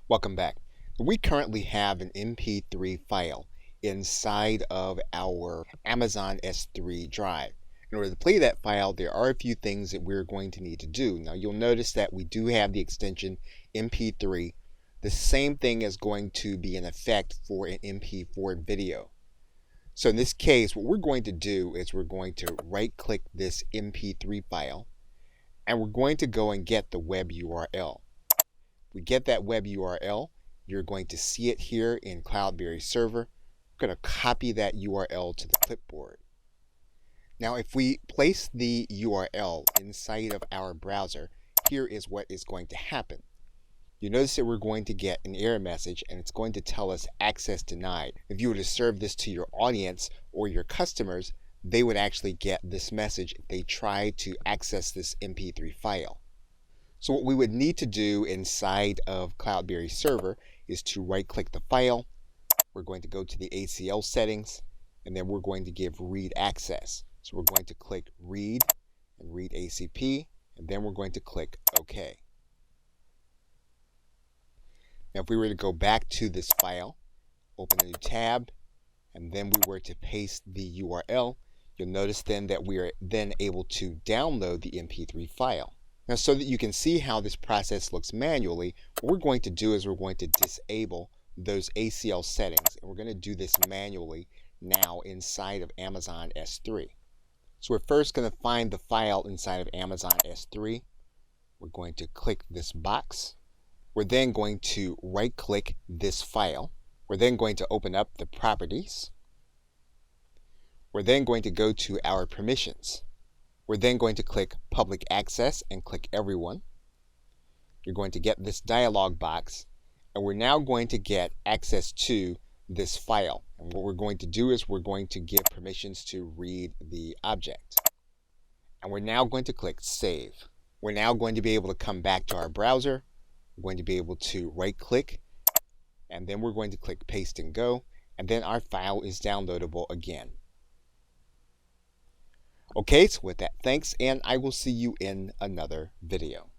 Welcome back. We currently have an MP3 file inside of our Amazon S3 drive. In order to play that file, there are a few things that we're going to need to do. Now, you'll notice that we do have the extension MP3. The same thing is going to be in effect for an MP4 video. So in this case, what we're going to do is we're going to right-click this MP3 file, and we're going to go and get the web URL. We get that web URL, you're going to see it here in Cloudberry Server. We're going to copy that URL to the clipboard. Now, if we place the URL inside of our browser, here is what is going to happen. You notice that we're going to get an error message, and it's going to tell us access denied. If you were to serve this to your audience or your customers, they would actually get this message if they try to access this MP3 file. So what we would need to do inside of Cloudberry Server is to right-click the file. We're going to go to the ACL settings, and then we're going to give read access. So we're going to click read and read ACP, and then we're going to click OK. Now if we were to go back to this file, open a new tab, and then we were to paste the URL, you'll notice then that we are then able to download the MP3 file. Now, so that you can see how this process looks manually, what we're going to do is we're going to disable those ACL settings, and we're going to do this manually now inside of Amazon S3. So we're first going to find the file inside of Amazon S3. We're going to click this box. We're then going to right-click this file. We're then going to open up the properties. We're then going to go to our permissions. We're then going to click Public Access and click Everyone. You're going to get this dialog box, and we're now going to get access to this file. And what we're going to do is we're going to give permissions to read the object. And we're now going to click Save. We're now going to be able to come back to our browser. We're going to be able to right-click, and then we're going to click Paste and Go, and then our file is downloadable again. Okay, so with that, thanks, and I will see you in another video.